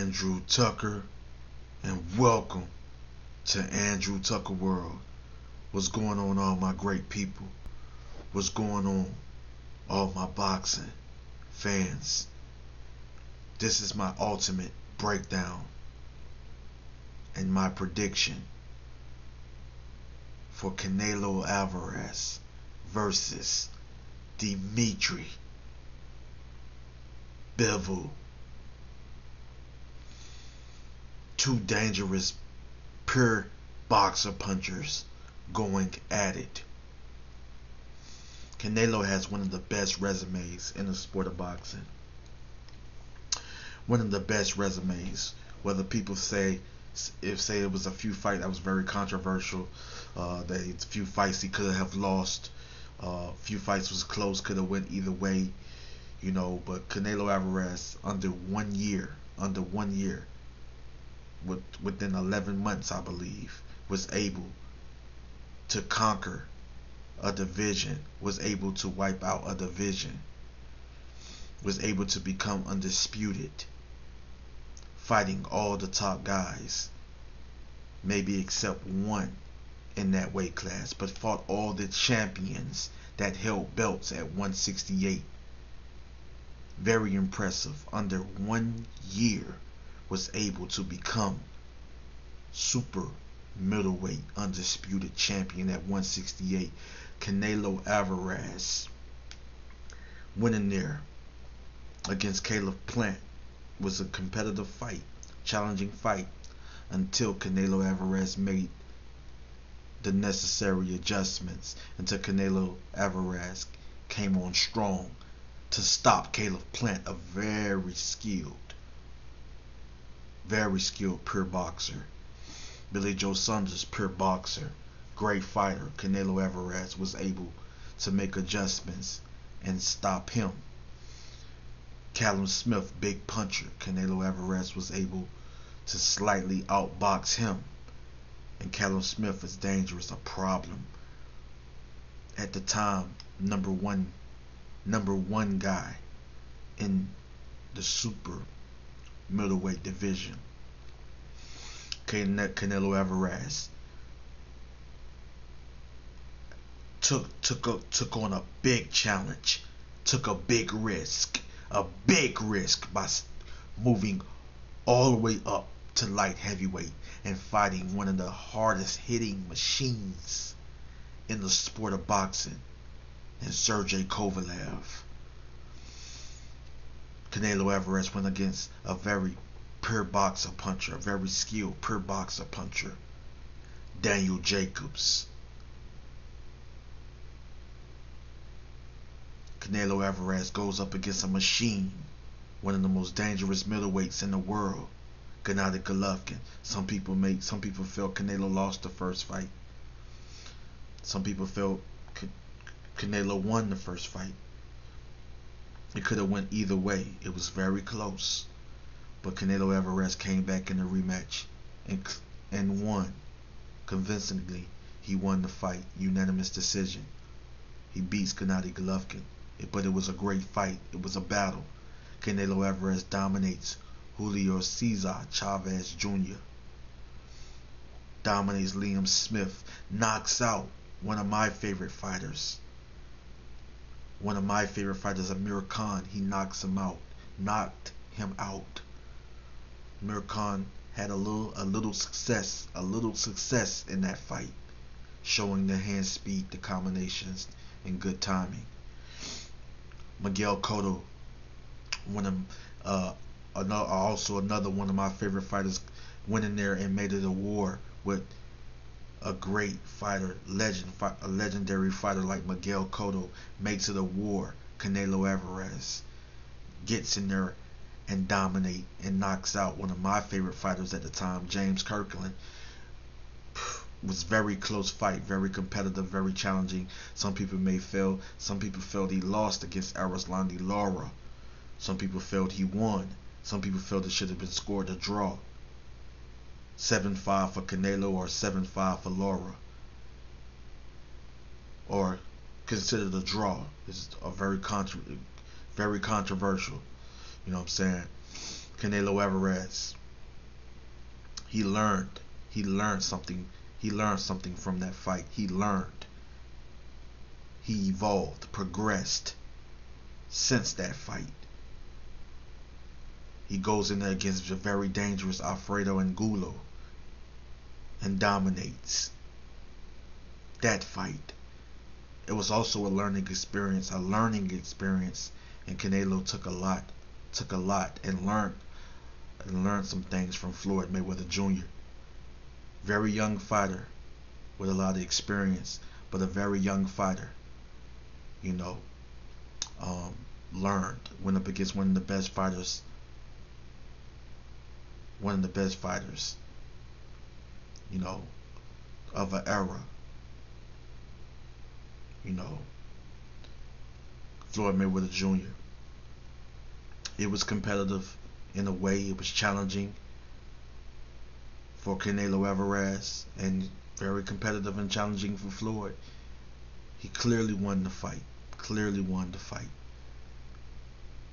Andrew Tucker, and welcome to Andrew Tucker World. What's going on, all my great people? What's going on, all my boxing fans? This is my ultimate breakdown and my prediction for Canelo Álvarez versus Dmitry Bivol. Two dangerous, pure boxer punchers going at it. Canelo has one of the best resumes in the sport of boxing. One of the best resumes. Whether people say it was a few fights that was very controversial, that a few fights he could have lost, few fights was close, could have went either way, but Canelo Álvarez under 1 year, within 11 months, I believe, was able to conquer a division, was able to wipe out a division, was able to become undisputed, fighting all the top guys, maybe except one in that weight class, but fought all the champions that held belts at 168. Very impressive. Under 1 year was able to become super middleweight undisputed champion at 168. Canelo Álvarez winning there against Caleb Plant was a competitive fight, challenging fight, until Canelo Álvarez made the necessary adjustments, until Canelo Álvarez came on strong to stop Caleb Plant, a very skilled pure boxer. Billy Joe Saunders, pure boxer, great fighter. Canelo Álvarez was able to make adjustments and stop him. Callum Smith, big puncher. Canelo Álvarez was able to slightly outbox him. And Callum Smith is dangerous, a problem. At the time, number one guy in the super middleweight division. Canelo Álvarez took on a big challenge, took a big risk by moving all the way up to light heavyweight and fighting one of the hardest hitting machines in the sport of boxing, and Sergey Kovalev. Canelo Álvarez went against a very pure boxer puncher, a very skilled pure boxer puncher, Daniel Jacobs. Canelo Álvarez goes up against a machine, one of the most dangerous middleweights in the world, Gennady Golovkin. Some people feel Canelo lost the first fight. Some people feel Canelo won the first fight. It could have went either way. It was very close. But Canelo Álvarez came back in the rematch and won. Convincingly, he won the fight. Unanimous decision. He beats Gennady Golovkin. But it was a great fight. It was a battle. Canelo Álvarez dominates Julio Cesar Chavez Jr. Dominates Liam Smith. Knocks out one of my favorite fighters. Amir Khan. He knocks him out. Knocked him out. Amir Khan had a little success in that fight, showing the hand speed, the combinations, and good timing. Miguel Cotto, also another one of my favorite fighters, went in there and made it a war with a great fighter, a legendary fighter like Miguel Cotto. Makes it a war. Canelo Álvarez gets in there and dominate and knocks out one of my favorite fighters at the time, James Kirkland. Was very close fight, very competitive, very challenging. Some people felt he lost against Arislandi Lara. Some people felt he won. Some people felt it should have been scored a draw. 7-5 for Canelo or 7-5 for Lara. Or considered a draw. It's a very controversial. You know what I'm saying? Canelo Álvarez, he learned. He learned something. He learned something from that fight. He learned. He evolved, progressed since that fight. He goes in there against a very dangerous Alfredo Angulo and dominates that fight. It was also a learning experience, and Canelo took a lot and learned some things from Floyd Mayweather Jr. Very young fighter with a lot of experience, but a very young fighter, you know, learned, went up against one of the best fighters, you know, of an era, you know, Floyd Mayweather Jr. It was competitive in a way. It was challenging for Canelo Álvarez and very competitive and challenging for Floyd. He clearly won the fight.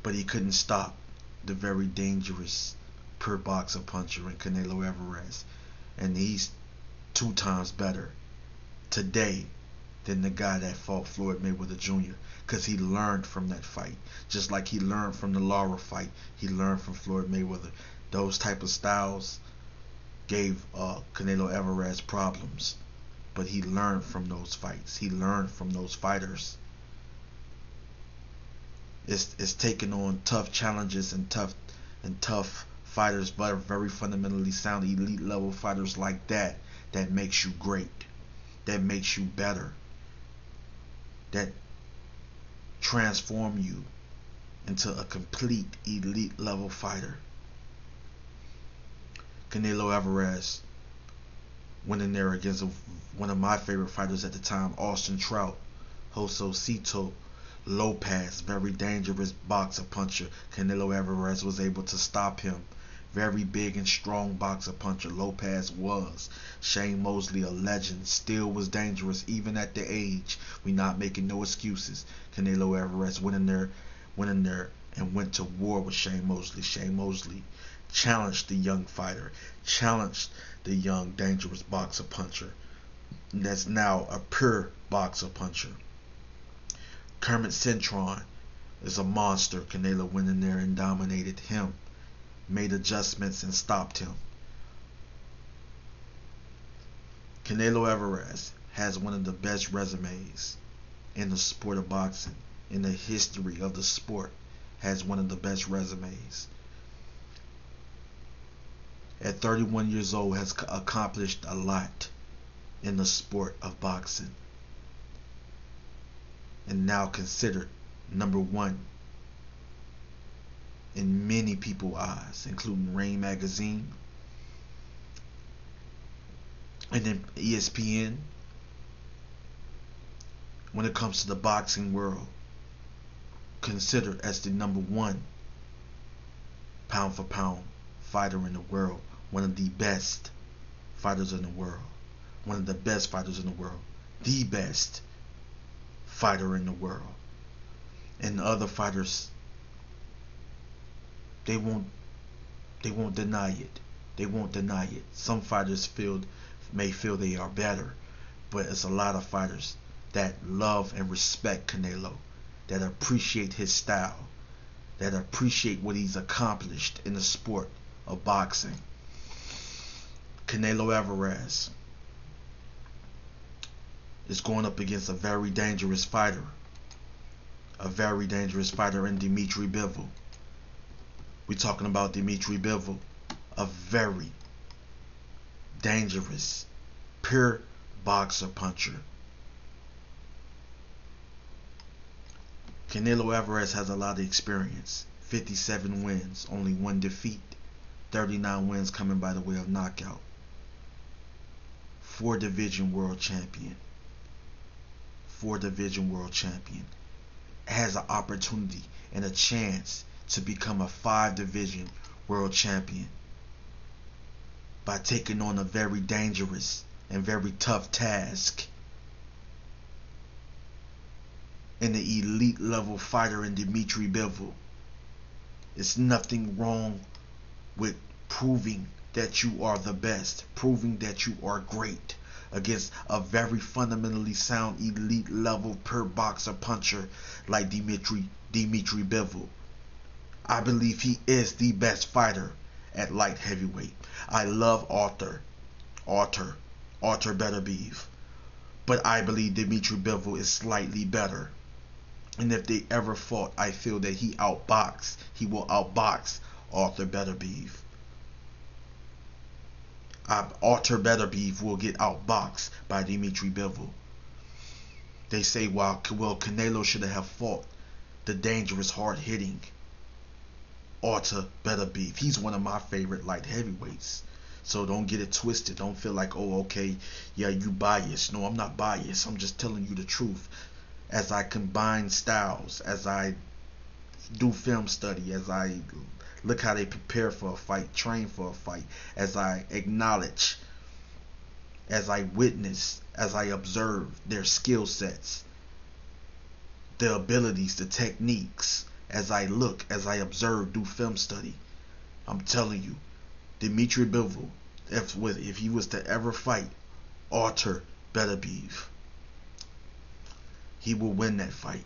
But he couldn't stop the very dangerous pure boxer puncher in Canelo Álvarez. And he's 2 times better today than the guy that fought Floyd Mayweather Jr. because he learned from that fight. Just like he learned from the Lara fight, he learned from Floyd Mayweather. Those type of styles gave Canelo Álvarez problems, but he learned from those fights. He learned from those fighters. It's taking on tough challenges and tough fighters, but very fundamentally sound elite level fighters like that makes you great, that makes you better, that transform you into a complete elite level fighter. Canelo Álvarez went in there against one of my favorite fighters at the time, Austin Trout, Josecito Lopez, very dangerous boxer puncher. Canelo Álvarez was able to stop him. Very big and strong boxer puncher Lopez was. Shane Mosley, a legend, still was dangerous even at the age. We not making no excuses. Canelo Álvarez went in there and went to war with Shane Mosley. Shane Mosley challenged the young fighter, challenged the young dangerous boxer puncher that's now a pure boxer puncher. Kermit Cintron is a monster. Canelo went in there and dominated him, made adjustments and stopped him. Canelo Álvarez has one of the best resumes in the sport of boxing, in the history of the sport, has one of the best resumes. At 31 years old, has accomplished a lot in the sport of boxing, and now considered number 1 in many people's eyes, including Rain Magazine and then ESPN. When it comes to the boxing world, considered as the number 1 pound for pound fighter in the world, one of the best fighters in the world, one of the best fighters in the world, the best fighter in the world. And the other fighters, they won't deny it. They won't deny it. Some fighters may feel they are better, but it's a lot of fighters that love and respect Canelo, that appreciate his style, that appreciate what he's accomplished in the sport of boxing. Canelo Álvarez is going up against a very dangerous fighter in Dmitry Bivol. We're talking about Dmitry Bivol, a very dangerous, pure boxer puncher. Canelo Álvarez has a lot of experience. 57 wins, only 1 defeat. 39 wins coming by the way of knockout. 4-division world champion. 4-division world champion. Has an opportunity and a chance to become a 5-division world champion by taking on a very dangerous and very tough task in the elite level fighter in Dmitry Bivol. It's nothing wrong with proving that you are the best, proving that you are great against a very fundamentally sound elite level per boxer puncher like Dmitry Bivol. I believe he is the best fighter at light heavyweight. I love Arthur Beterbiev, but I believe Dmitry Bivol is slightly better. And if they ever fought, I feel that he will outbox Arthur Beterbiev. Arthur Beterbiev will get outboxed by Dmitry Bivol. They say, well, Canelo should have fought the dangerous, hard-hitting Arthur Beterbiev. He's one of my favorite light heavyweights. So don't get it twisted. Don't feel like, oh, okay, yeah, you biased. No, I'm not biased. I'm just telling you the truth. As I combine styles, as I do film study, as I look how they prepare for a fight, train for a fight, as I acknowledge, as I witness, as I observe their skill sets, their abilities, the techniques, as I look, as I observe, do film study. I'm telling you, Dmitry Bivol, if he was to ever fight Arthur Beterbiev, he will win that fight.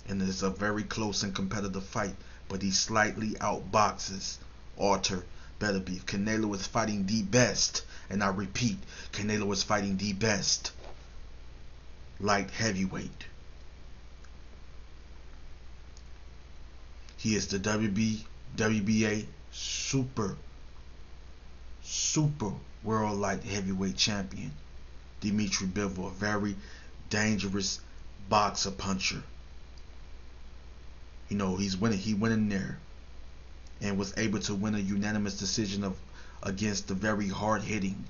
And it's a very close and competitive fight, but he slightly outboxes Arthur Beterbiev. Canelo is fighting the best, and I repeat, Canelo is fighting the best light heavyweight. He is the WBA super world light heavyweight champion. Dmitry Bivol, a very dangerous boxer puncher. You know, he went in there and was able to win a unanimous decision against the very hard-hitting,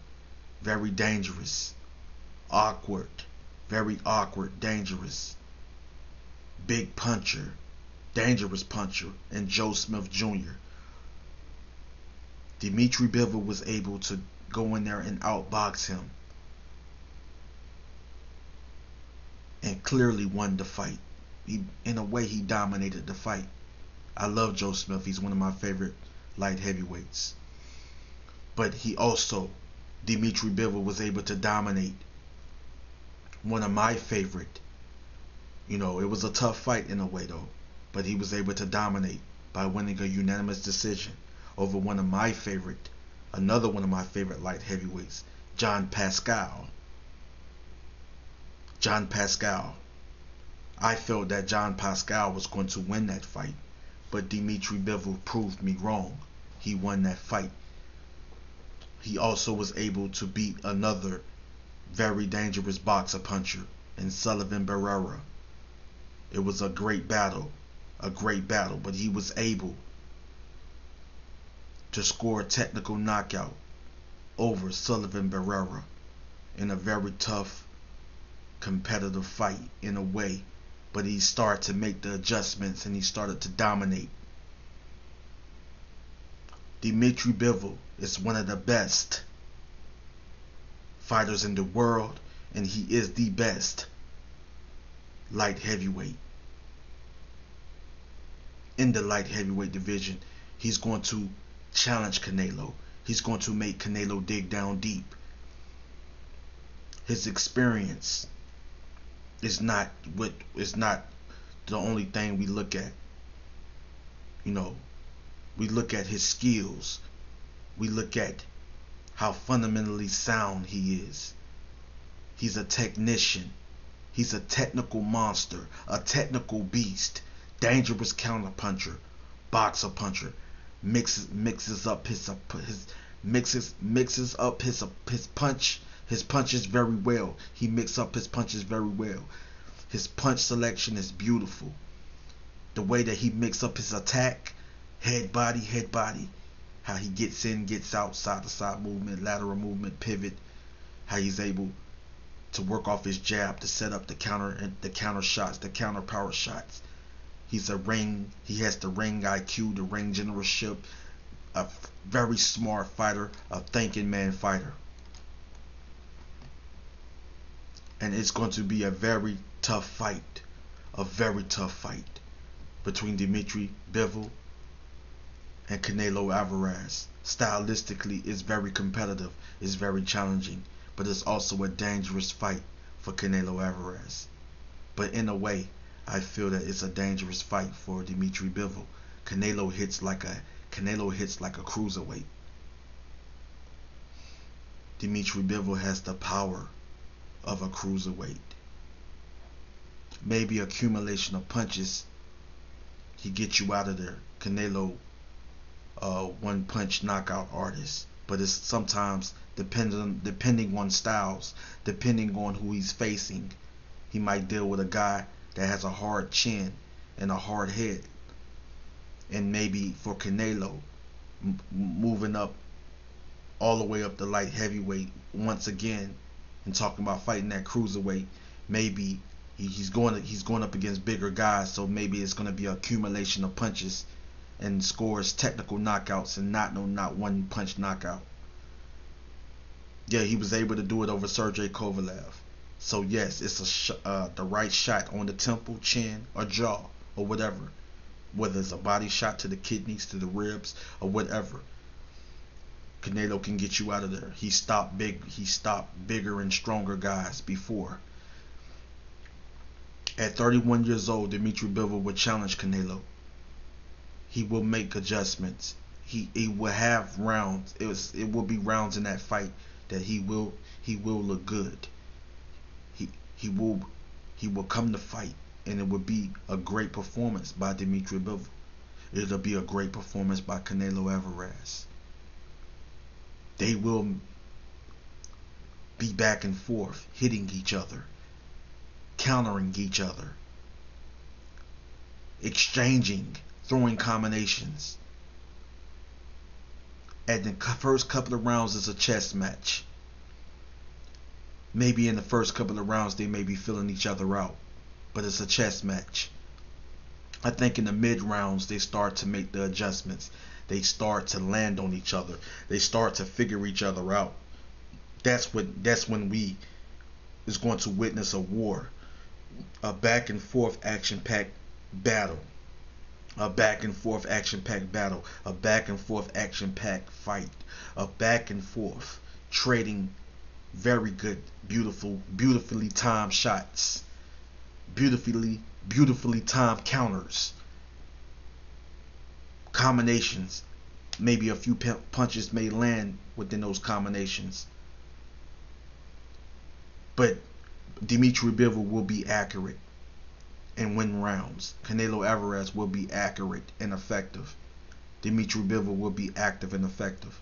very dangerous, very awkward, dangerous, big puncher, dangerous puncher, and Joe Smith Jr. Dmitry Bivol was able to go in there and outbox him and clearly won the fight. In a way, he dominated the fight. I love Joe Smith. He's one of my favorite light heavyweights. But Dmitry Bivol was able to dominate one of my favorite. You know, it was a tough fight in a way though, but he was able to dominate by winning a unanimous decision over another one of my favorite light heavyweights, John Pascal. I felt that John Pascal was going to win that fight, but Dmitry Bivol proved me wrong. He won that fight. He also was able to beat another very dangerous boxer puncher in Sullivan Barrera. It was a great battle, but he was able to score a technical knockout over Sullivan Barrera in a very tough, competitive fight in a way. But he started to make the adjustments and he started to dominate. Dmitry Bivol is one of the best fighters in the world, and he is the best light heavyweight. In the light heavyweight division, he's going to challenge Canelo. He's going to make Canelo dig down deep. His experience is not the only thing we look at. You know, we look at his skills. We look at how fundamentally sound he is. He's a technician. He's a technical monster, a technical beast, dangerous counterpuncher, boxer puncher. Mixes up his punches very well. He mixes up his punches very well. His punch selection is beautiful. The way that he mixes up his attack, head body, how he gets in, gets out, side to side movement, lateral movement, pivot, how he's able to work off his jab to set up the counter shots, the counter power shots. He has the ring IQ, the ring generalship, a very smart fighter, a thinking man fighter. And it's going to be a very tough fight between Dmitry Bivol and Canelo Álvarez. Stylistically, it's very competitive, it's very challenging, but it's also a dangerous fight for Canelo Álvarez. But in a way, I feel that it's a dangerous fight for Dmitry Bivol. Canelo hits like a cruiserweight. Dmitry Bivol has the power of a cruiserweight. Maybe accumulation of punches, he gets you out of there. Canelo, one punch knockout artist, but it's sometimes depending on styles, depending on who he's facing. He might deal with a guy that has a hard chin and a hard head, and maybe for Canelo, moving up all the way up to light heavyweight once again, and talking about fighting that cruiserweight, maybe he's going up against bigger guys, so maybe it's going to be an accumulation of punches and scores technical knockouts and not one punch knockout. Yeah, he was able to do it over Sergey Kovalev. So yes, it's the right shot on the temple, chin, or jaw, or whatever. Whether it's a body shot to the kidneys, to the ribs, or whatever. Canelo can get you out of there. He stopped bigger and stronger guys before. At 31 years old, Dmitry Bivol will challenge Canelo. He will make adjustments. He will have rounds. It will be rounds in that fight that he will look good. He will come to fight, and it will be a great performance by Dmitry Bivol. It'll be a great performance by Canelo Álvarez. They will be back and forth, hitting each other, countering each other, exchanging, throwing combinations. And the first couple of rounds is a chess match. Maybe in the first couple of rounds they may be filling each other out, but it's a chess match. I think in the mid rounds they start to make the adjustments. They start to land on each other. They start to figure each other out. That's when we is going to witness a war, a back and forth action-packed battle, a back and forth action-packed battle, a back and forth action-packed fight, a back and forth trading very good, beautifully timed shots, beautifully timed counters, combinations. Maybe a few punches may land within those combinations, but Dmitry Bivol will be accurate and win rounds. Canelo Álvarez will be accurate and effective. Dmitry Bivol will be active and effective.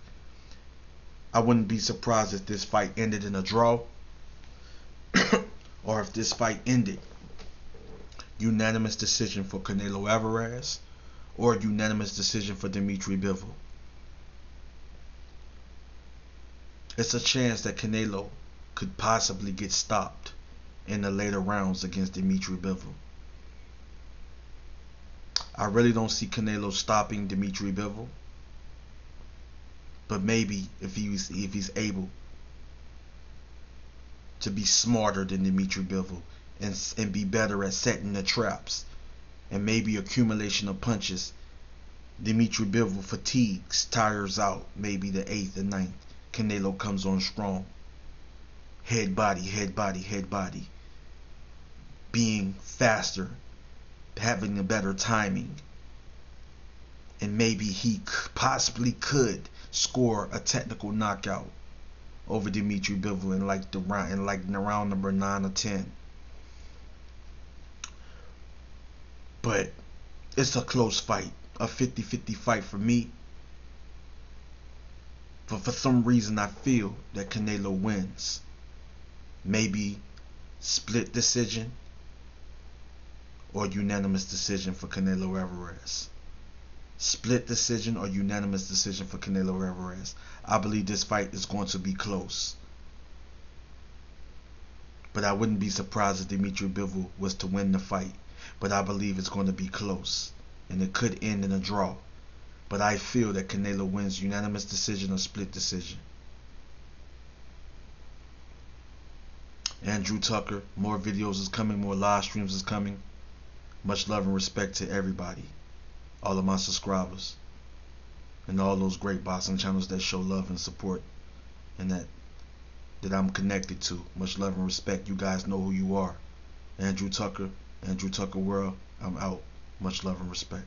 I wouldn't be surprised if this fight ended in a draw, or if this fight ended unanimous decision for Canelo Álvarez, or unanimous decision for Dmitry Bivol. It's a chance that Canelo could possibly get stopped in the later rounds against Dmitry Bivol. I really don't see Canelo stopping Dmitry Bivol, but maybe if he's able to be smarter than Dmitry Bivol and be better at setting the traps, and maybe accumulation of punches, Dmitry Bivol fatigues, tires out, maybe the 8th and 9th. Canelo comes on strong. Head body, head body, head body. Being faster, having a better timing. And maybe he possibly could score a technical knockout over Dmitry Bivol in round number 9 or 10. But it's a close fight, a 50-50 fight for me. But for some reason I feel that Canelo wins. Maybe split decision or unanimous decision for Canelo Álvarez. Split decision or unanimous decision for Canelo Álvarez. I believe this fight is going to be close. But I wouldn't be surprised if Dmitry Bivol was to win the fight. But I believe it's going to be close, and it could end in a draw. But I feel that Canelo wins unanimous decision or split decision. Andrew Tucker, more videos is coming, more live streams is coming. Much love and respect to everybody, all of my subscribers. and all those great boxing channels that show love and support, and that I'm connected to. Much love and respect. You guys know who you are. Andrew Tucker, Andrew Tucker World. I'm out. Much love and respect.